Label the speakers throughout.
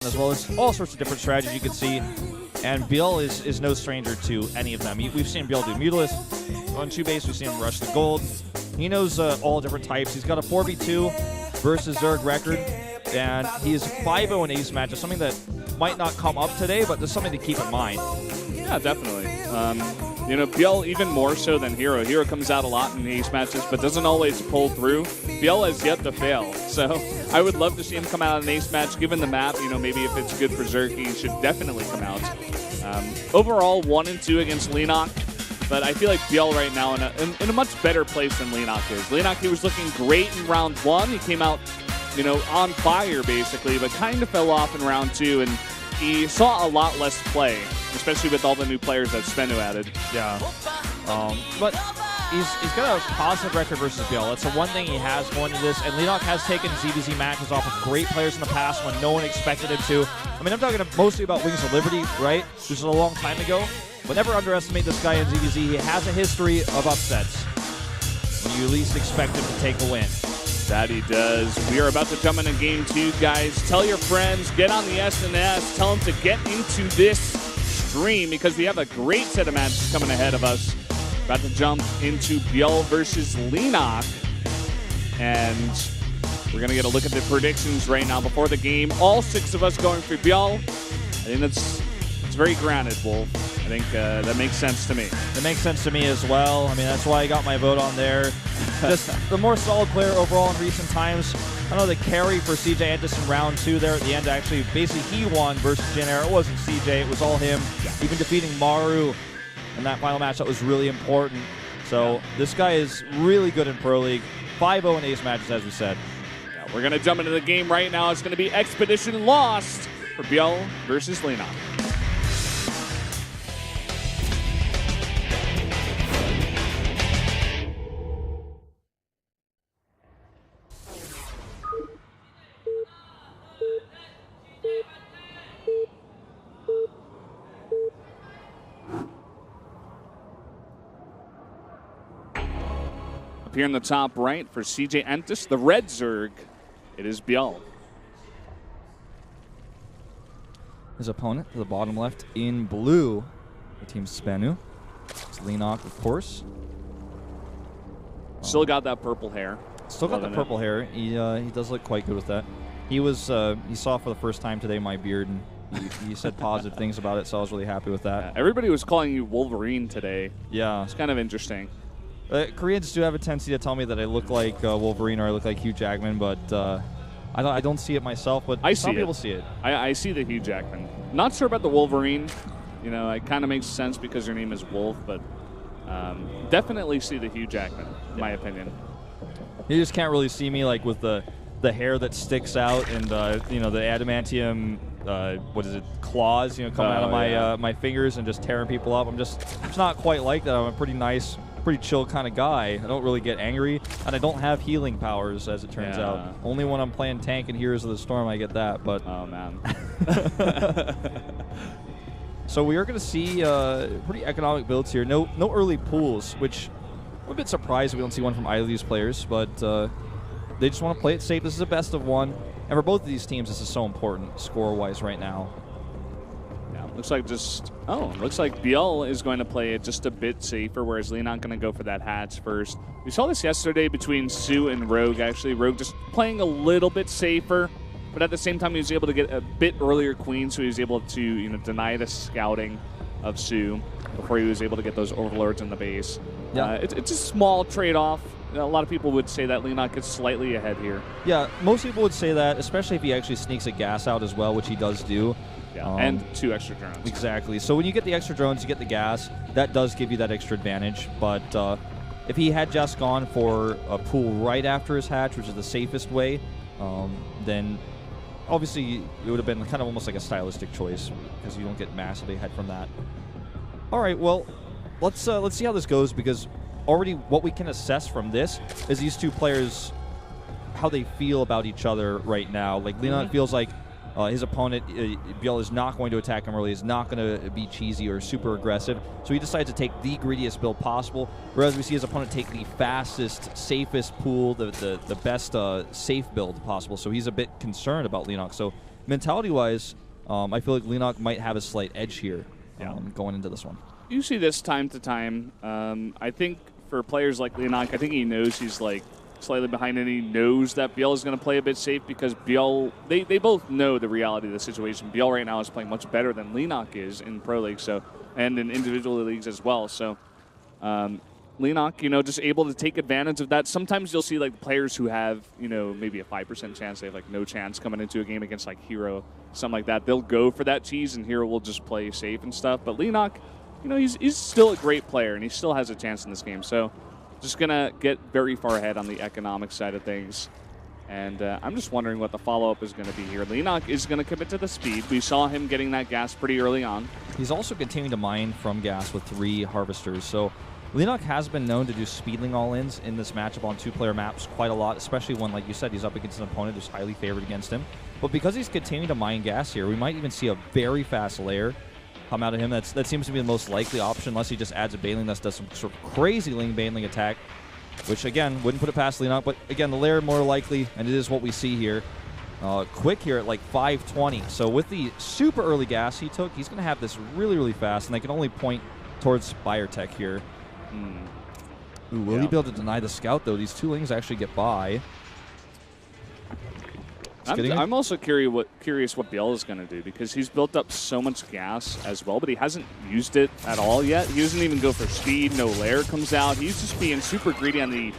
Speaker 1: as well as all sorts of different strategies you can see. And ByuL is no stranger to any of them. We've seen ByuL do Mutalisk on 2 base. We've seen him rush the gold. He knows all different types. He's got a 4v2 versus Zerg record, and he is 5-0 in ace matches, something that might not come up today, but there's something to keep in mind.
Speaker 2: Yeah, definitely. You know, ByuL even more so than Hero. Hero comes out a lot in ace matches, but doesn't always pull through. ByuL has yet to fail, so I would love to see him come out in an ace match. Given the map, you know, maybe if it's good for Zerg, he should definitely come out. Overall, 1-2 against Leenock, but I feel like ByuL right now in a much better place than Leenock is. Leenock, he was looking great in round 1. He came out, you know, on fire basically, but kind of fell off in round 2, and he saw a lot less play, especially with all the new players that SBENU added.
Speaker 1: Yeah. But he's got a positive record versus ByuL. That's the one thing he has going into this. And Leenock has taken ZVZ matches off of great players in the past when no one expected him to. I mean, I'm talking mostly about Wings of Liberty, right? This was a long time ago. But never underestimate this guy in ZVZ. He has a history of upsets when you least expect him to take a win.
Speaker 2: That he does. We are about to jump into game 2, guys. Tell your friends, get on the SNS, tell them to get into this stream because we have a great set of matches coming ahead of us. About to jump into ByuL versus Leenock. And we're going to get a look at the predictions right now before the game. All 6 of us going for ByuL. I think it's very granted, Wolf. I think that makes sense to me.
Speaker 1: It makes sense to me as well. I mean, that's why I got my vote on there. Just the more solid player overall in recent times. I know the carry for CJ Antis in round 2 there at the end. Actually, basically he won versus Jin-Air. It wasn't CJ, it was all him. Yeah. Even defeating Maru in that final match, that was really important. So this guy is really good in Pro League. 5-0 in ace matches, as we said.
Speaker 2: Yeah, we're going to jump into the game right now. It's going to be Expedition Lost for ByuL versus Leenock. Here in the top right for CJ Antis, the red Zerg, it is ByuL.
Speaker 1: His opponent to the bottom left in blue, the team SBENU. It's Leenock, of course.
Speaker 2: Still got that purple hair.
Speaker 1: Still got the purple hair. He does look quite good with that. He saw for the first time today my beard, and he said positive things about it, so I was really happy with that.
Speaker 2: Yeah, everybody was calling you Wolverine today.
Speaker 1: Yeah.
Speaker 2: It's kind of interesting.
Speaker 1: Koreans do have a tendency to tell me that I look like Wolverine or I look like Hugh Jackman, but I don't see it myself, but some people see it.
Speaker 2: I see the Hugh Jackman. Not sure about the Wolverine. You know, it kind of makes sense because your name is Wolf, but definitely see the Hugh Jackman, in my opinion.
Speaker 1: You just can't really see me like with the hair that sticks out and you know, the adamantium claws, you know, coming out of my my fingers and just tearing people up. It's not quite like that. I'm a pretty nice, pretty chill kind of guy. I don't really get angry, and I don't have healing powers, as it turns out. Only when I'm playing tank and Heroes of the Storm I get that. But
Speaker 2: oh man.
Speaker 1: So we are going to see pretty economic builds here. No early pools, which I'm a bit surprised we don't see one from either of these players, but they just want to play it safe. This is a best of 1, and for both of these teams, this is so important score-wise right now.
Speaker 2: Yeah, looks like ByuL is going to play it just a bit safer, whereas Leenock going to go for that hatch first. We saw this yesterday between Sue and Rogue. Actually, Rogue just playing a little bit safer, but at the same time, he was able to get a bit earlier queen, so he was able to, you know, deny the scouting of Sue before he was able to get those overlords in the base. Yeah, it's a small trade-off. A lot of people would say that Leenock is slightly ahead here.
Speaker 1: Yeah, most people would say that, especially if he actually sneaks a gas out as well, which he does do.
Speaker 2: Yeah, and 2 extra drones.
Speaker 1: Exactly. So when you get the extra drones, you get the gas. That does give you that extra advantage. But if he had just gone for a pool right after his hatch, which is the safest way, then obviously it would have been kind of almost like a stylistic choice because you don't get massively ahead from that. All right, well, let's see how this goes, because already what we can assess from this is these two players, how they feel about each other right now. Like Leenock feels like his opponent, ByuL, is not going to attack him early, is not going to be cheesy or super aggressive. So he decides to take the greediest build possible, whereas we see his opponent take the fastest, safest pool, the best safe build possible. So he's a bit concerned about Leenock. So mentality-wise, I feel like Leenock might have a slight edge here going into this one.
Speaker 2: You see this time to time. I think for players like Leenock, I think he knows he's like slightly behind, and he knows that ByuL is going to play a bit safe because ByuL, they both know the reality of the situation. ByuL right now is playing much better than Leenock is in Pro League, so, and in individual leagues as well. So Leenock, you know, just able to take advantage of that. Sometimes you'll see like players who have, you know, maybe a 5% chance, they have like no chance coming into a game against like Hero, something like that. They'll go for that cheese, and Hero will just play safe and stuff. But Leenock, you know, he's still a great player, and he still has a chance in this game. So just going to get very far ahead on the economic side of things. And I'm just wondering what the follow-up is going to be here. Leenock is going to commit to the speed. We saw him getting that gas pretty early on.
Speaker 1: He's also continuing to mine from gas with 3 harvesters. So Leenock has been known to do speedling all-ins in this matchup on 2-player maps quite a lot, especially when, like you said, he's up against an opponent who's highly favored against him. But because he's continuing to mine gas here, we might even see a very fast lair come out of him. That seems to be the most likely option, unless he just adds a Baneling that does some sort of crazy Baneling attack, which, again, wouldn't put it past Leenock. But, again, the lair more likely, and it is what we see here. Quick here at like 520. So with the super early gas he took, he's going to have this really, really fast, and they can only point towards Biotech here. Ooh, will he be able to deny the scout, though? These 2 Lings actually get by.
Speaker 2: I'm also curious what ByuL is going to do, because he's built up so much gas as well, but he hasn't used it at all yet. He doesn't even go for speed. No lair comes out. He's just being super greedy on the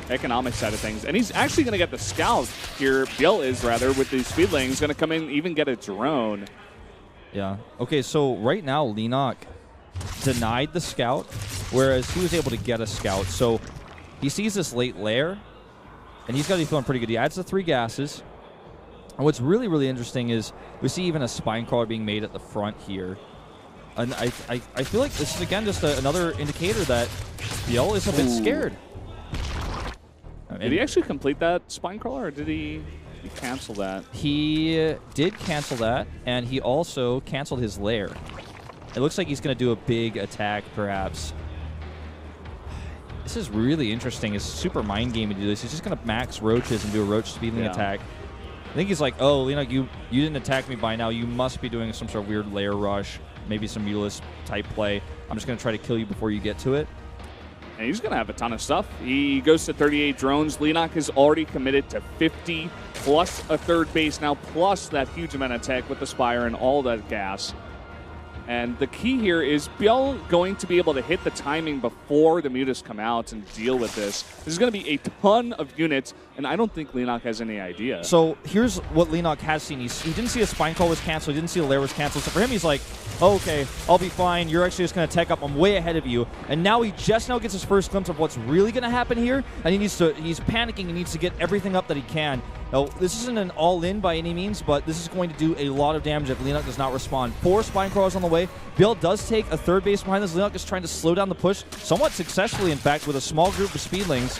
Speaker 2: economic side of things. And he's actually going to get the scout here. ByuL is, rather, with these speedlings. He's going to come in, even get a drone.
Speaker 1: Yeah. Okay, so right now, Leenock denied the scout, whereas he was able to get a scout. So he sees this late lair, and he's got to be feeling pretty good. He adds the 3 gases. And what's really, really interesting is we see even a spine crawler being made at the front here. And I feel like this is, again, just another indicator that ByuL is a bit scared.
Speaker 2: Did he actually complete that spine crawler, or did he cancel that?
Speaker 1: He did cancel that, and he also canceled his lair. It looks like he's going to do a big attack, perhaps. This is really interesting. It's super mind game to do this. He's just going to max roaches and do a roach speeding attack. I think he's like, oh, Leenock, you didn't attack me by now. You must be doing some sort of weird lair rush, maybe some Mulus type play. I'm just going to try to kill you before you get to it.
Speaker 2: And he's going to have a ton of stuff. He goes to 38 drones. Leenock has already committed to 50, plus a 3rd base now, plus that huge amount of tech with the Spire and all that gas. And the key here is ByuL going to be able to hit the timing before the mutas come out and deal with this. This is going to be a ton of units, and I don't think Leenock has any idea.
Speaker 1: So here's what Leenock has seen. He didn't see a spine call was canceled. He didn't see the lair was canceled. So for him, he's like, oh, okay, I'll be fine. You're actually just going to tech up. I'm way ahead of you. And now he just now gets his first glimpse of what's really going to happen here, and he's panicking. He needs to get everything up that he can. Now, this isn't an all-in by any means, but this is going to do a lot of damage if Leenock does not respond. 4 spine crawlers on the way. ByuL does take a 3rd base behind this. Leenock is trying to slow down the push, somewhat successfully, in fact, with a small group of speedlings.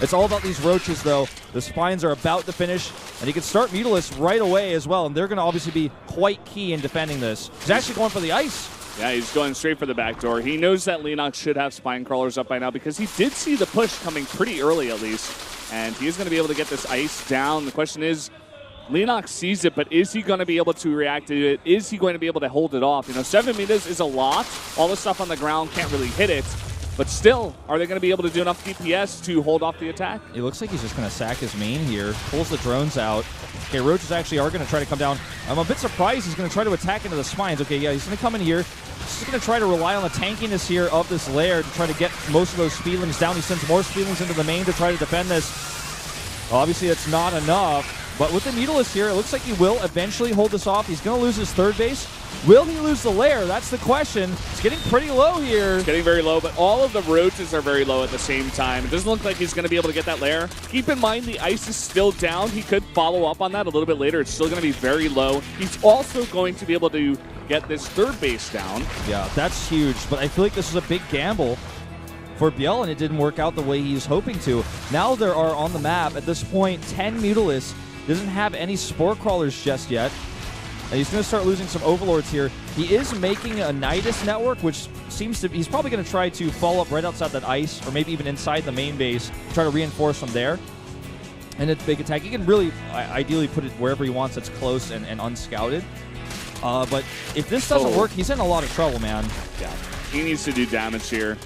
Speaker 1: It's all about these roaches, though. The spines are about to finish, and he can start Mutalisk right away as well, and they're going to obviously be quite key in defending this. He's actually going for the ice.
Speaker 2: Yeah, he's going straight for the back door. He knows that Leenock should have spine crawlers up by now because he did see the push coming pretty early, at least, and he is going to be able to get this ice down. The question is, Leenock sees it, but is he going to be able to react to it? Is he going to be able to hold it off? You know, 7 meters is a lot. All the stuff on the ground can't really hit it. But still, are they going to be able to do enough DPS to hold off the attack?
Speaker 1: It looks like he's just going to sack his main here. Pulls the drones out. Okay, roaches actually are going to try to come down. I'm a bit surprised he's going to try to attack into the spines. Okay, yeah, he's going to come in here. He's just going to try to rely on the tankiness here of this lair to try to get most of those speedlings down. He sends more speedlings into the main to try to defend this. Obviously, it's not enough. But with the Mutalisk here, it looks like he will eventually hold this off. He's going to lose his 3rd base. Will he lose the lair? That's the question. It's getting pretty low here.
Speaker 2: It's getting very low, but all of the roaches are very low at the same time. It doesn't look like he's going to be able to get that lair. Keep in mind the ice is still down. He could follow up on that a little bit later. It's still going to be very low. He's also going to be able to get this 3rd base down.
Speaker 1: Yeah, that's huge, but I feel like this is a big gamble for ByuL, and it didn't work out the way he was hoping to. Now there are on the map, at this point, 10 Mutalisks. Doesn't have any Spore Crawlers just yet. And he's going to start losing some Overlords here. He is making a Nidus network, which seems to... He's probably going to try to follow up right outside that ice, or maybe even inside the main base, try to reinforce from there. and its big attack. He can really ideally put it wherever he wants that's close and unscouted. But if this doesn't work, he's in a lot of trouble, man.
Speaker 2: Yeah, he needs to do damage here.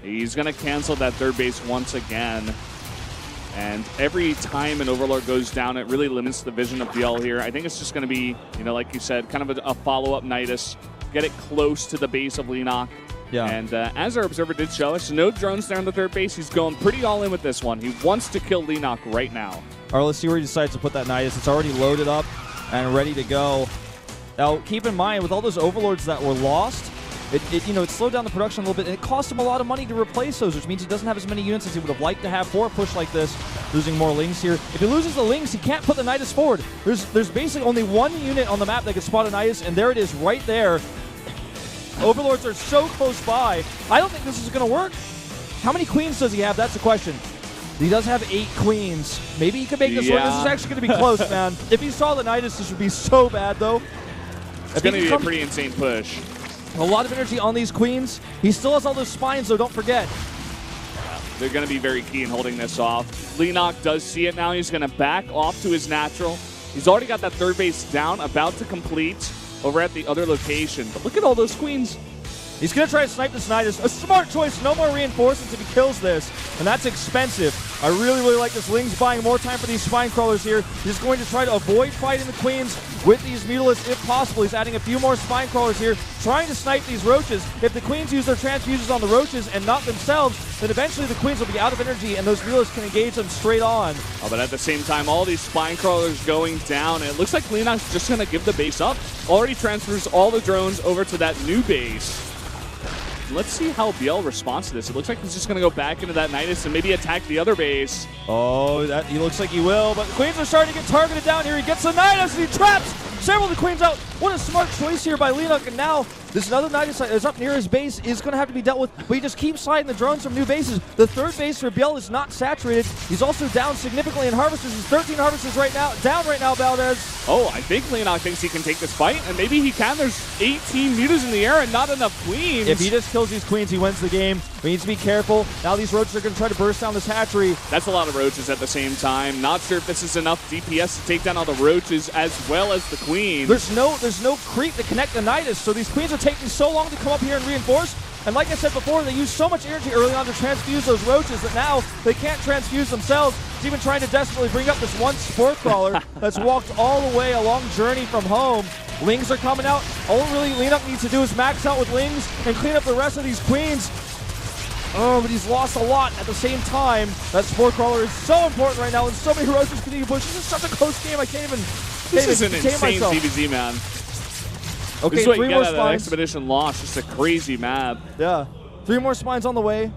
Speaker 2: He's going to cancel that third base once again. And every time an Overlord goes down, it really limits the vision of ByuL here. I think it's just going to be, you know, like you said, kind of a follow-up Nidus. Get it close to the base of Leenock.
Speaker 1: Yeah.
Speaker 2: And as our observer did show us, no drones there on the third base. He's going pretty all in with this one. He wants to kill Leenock right now.
Speaker 1: All right, let's see where he decides to put that Nidus. It's already loaded up and ready to go. Now, keep in mind, with all those Overlords that were lost, it slowed down the production a little bit, and it cost him a lot of money to replace those, which means he doesn't have as many units as he would have liked to have for a push like this, losing more Lings here. If he loses the Lings, he can't put the Nidus forward. There's basically only one unit on the map that can spot a Nidus, and there it is right there. Overlords are so close by. I don't think this is going to work. How many queens does he have? That's the question. He does have 8 queens. Maybe he could make this work. This is actually going to be close, man. If he saw the Nidus, this would be so bad, though.
Speaker 2: It's going to be a pretty insane push.
Speaker 1: A lot of energy on these queens. He still has all those spines, though. Don't forget.
Speaker 2: They're going to be very key in holding this off. Leenock does see it now. He's going to back off to his natural. He's already got that third base down, about to complete over at the other location. But look at all those queens.
Speaker 1: He's going to try to snipe this Nidus. A smart choice. No more reinforcements if he kills this. And that's expensive. I really, really like this. Ling's buying more time for these spine crawlers here. He's going to try to avoid fighting the queens with these mutalisks if possible. He's adding a few more spine crawlers here, trying to snipe these roaches. If the queens use their transfuses on the roaches and not themselves, then eventually the queens will be out of energy and those mutalisks can engage them straight on.
Speaker 2: Oh, but at the same time, all these spine crawlers going down. And it looks like Leenock's just going to give the base up. Already transfers all the drones over to that new base. Let's see how ByuL responds to this. It looks like he's just going to go back into that Nidus and maybe attack the other base.
Speaker 1: Oh, he looks like he will, but the queens are starting to get targeted down here. He gets the Nidus and he traps several of the queens out. What a smart choice here by Leenock, and now this another Nidus that is up near his base is going to have to be dealt with, but he just keeps sliding the drones from new bases. The third base for ByuL is not saturated. He's also down significantly in harvesters. He's 13 harvesters down right now, Valdez.
Speaker 2: Oh, I think Leenock thinks he can take this fight, and maybe he can. There's 18 mutas in the air and not enough queens.
Speaker 1: If he just kills these queens, he wins the game. We need to be careful. Now these roaches are going to try to burst down this hatchery.
Speaker 2: That's a lot of roaches at the same time. Not sure if this is enough DPS to take down all the roaches as well as the queens.
Speaker 1: There's no creep to connect the Nidus, so these queens are taking so long to come up here and reinforce. And like I said before, they use so much energy early on to transfuse those roaches that now they can't transfuse themselves. He's even trying to desperately bring up this one spore crawler that's walked all the way a long journey from home. Lings are coming out. All really Leenock needs to do is max out with Lings and clean up the rest of these queens. Oh, but he's lost a lot at the same time. That spore crawler is so important right now, and so many roaches continue to push. This is such a close game. I can't even
Speaker 2: This is an insane DBZ, man.
Speaker 1: Okay,
Speaker 2: this is what
Speaker 1: 3
Speaker 2: you
Speaker 1: more
Speaker 2: get at an
Speaker 1: spines.
Speaker 2: Expedition launch. Just a crazy map.
Speaker 1: Yeah. 3 more spines on the way.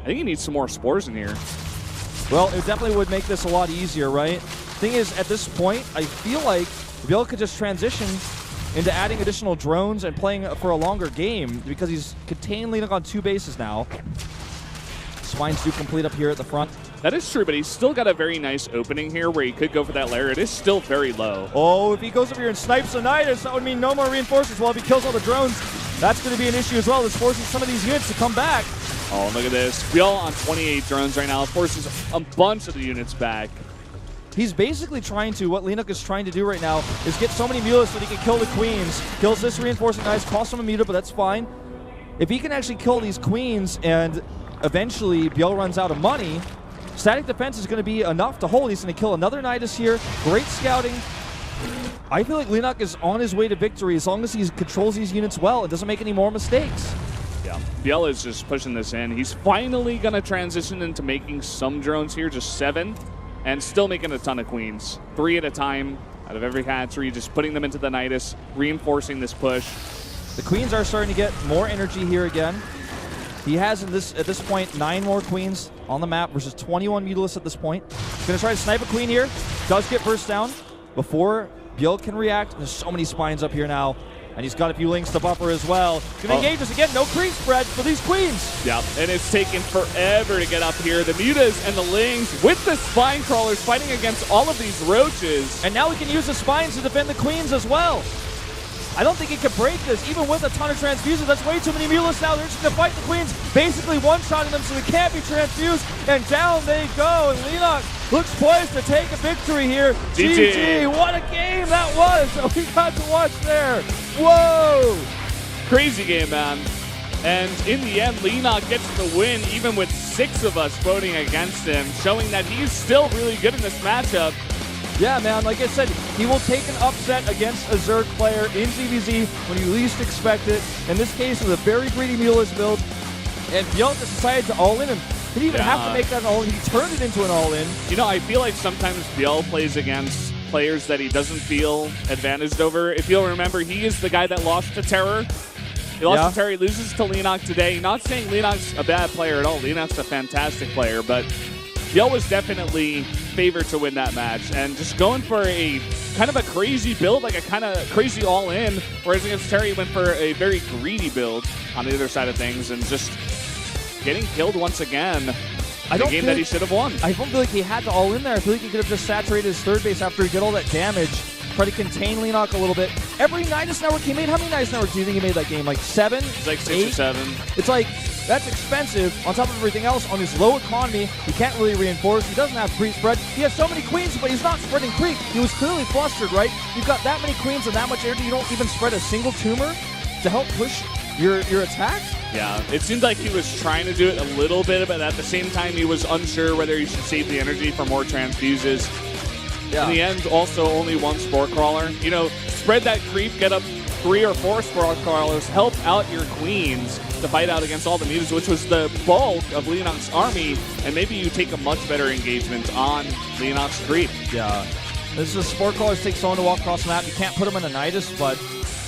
Speaker 2: I think he needs some more spores in here.
Speaker 1: Well, it definitely would make this a lot easier, right? Thing is, at this point, I feel like ByuL could just transition into adding additional drones and playing for a longer game because he's contained Leenock on 2 bases now. Spines do complete up here at the front.
Speaker 2: That is true, but he's still got a very nice opening here where he could go for that lair. It is still very low.
Speaker 1: Oh, if he goes up here and snipes the Nidus, that would mean no more reinforcements. Well, if he kills all the drones, that's going to be an issue as well. This forces some of these units to come back.
Speaker 2: Oh, look at this. ByuL on 28 drones right now. It forces a bunch of the units back.
Speaker 1: He's basically trying to, what Leenock is trying to do right now, is get so many mutalisks so that he can kill the queens. Kills this reinforcing Nidus, costs him a muta, but that's fine. If he can actually kill these queens and eventually ByuL runs out of money, static defense is going to be enough to hold. He's going to kill another Nidus here. Great scouting. I feel like Leenock is on his way to victory as long as he controls these units well and doesn't make any more mistakes.
Speaker 2: Yeah, ByuL is just pushing this in. He's finally going to transition into making some drones here, just 7, and still making a ton of queens. 3 at a time out of every hatchery, just putting them into the Nidus, reinforcing this push.
Speaker 1: The queens are starting to get more energy here again. He has at this point 9 more queens on the map versus 21 mutalisks at this point. He's going to try to snipe a queen here. Does get burst down before ByuL can react. There's so many spines up here now. And he's got a few Lings to buffer as well. He's going to engage us again. No creep spread for these queens.
Speaker 2: Yeah, and it's taken forever to get up here. The mutas and the Lings with the spine crawlers fighting against all of these roaches.
Speaker 1: And now we can use the spines to defend the queens as well. I don't think he can break this, even with a ton of transfuses. That's way too many mutalisks now. They're just going to fight the queens, basically one-shotting them so they can't be transfused. And down they go. And Leenock looks poised to take a victory here.
Speaker 2: GG.
Speaker 1: What a game that was that we got to watch there. Whoa!
Speaker 2: Crazy game, man. And in the end, Leenock gets the win, even with 6 of us voting against him, showing that he's still really good in this matchup.
Speaker 1: Yeah, man, like I said, he will take an upset against a Zerg player in ZVZ when you least expect it. In this case, it was a very greedy Mulist build, and ByuL just decided to all-in him. He didn't even have to make that an all-in. He turned it into an all-in.
Speaker 2: You know, I feel like sometimes ByuL plays against players that he doesn't feel advantaged over. If you'll remember, he is the guy that lost to Terror. He lost to Terry, loses to Leenock today. Not saying Leenock's a bad player at all. Leenock's a fantastic player, but ByuL was definitely favored to win that match. And just going for a kind of a crazy build, like a kind of crazy all-in, whereas against Terry, he went for a very greedy build on the other side of things and just getting killed once again. A game that he should have won.
Speaker 1: I don't feel like he had to all in there. I feel like he could have just saturated his third base after he did all that damage. Try to contain Leenock a little bit. Every Nidus network he made, how many Nidus networks do you think he made that game? Like 7?
Speaker 2: It's like 6
Speaker 1: 8?
Speaker 2: or 7.
Speaker 1: It's like, that's expensive. On top of everything else, on his low economy, he can't really reinforce. He doesn't have creep spread. He has so many queens, but he's not spreading creep. He was clearly flustered, right? You've got that many queens and that much energy, you don't even spread a single tumor to help push your attack?
Speaker 2: Yeah, it seemed like he was trying to do it a little bit, but at the same time, he was unsure whether he should save the energy for more transfuses. Yeah. In the end, also only 1 Spore Crawler. You know, spread that creep, get up 3 or 4 Spore Crawlers, help out your queens to fight out against all the mutas, which was the bulk of Leenock's army, and maybe you take a much better engagement on Leenock's creep.
Speaker 1: Yeah. This is Spore Crawlers take someone to walk across the map. You can't put them in a Nidus, but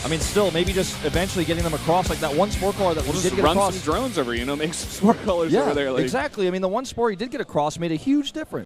Speaker 1: I mean, still, maybe just eventually getting them across, like that 1 Spore Crawler that we did get across.
Speaker 2: Run some drones over, you know, make some Spore Crawlers over there.
Speaker 1: Like. Exactly. I mean, the 1 Spore he did get across made a huge difference.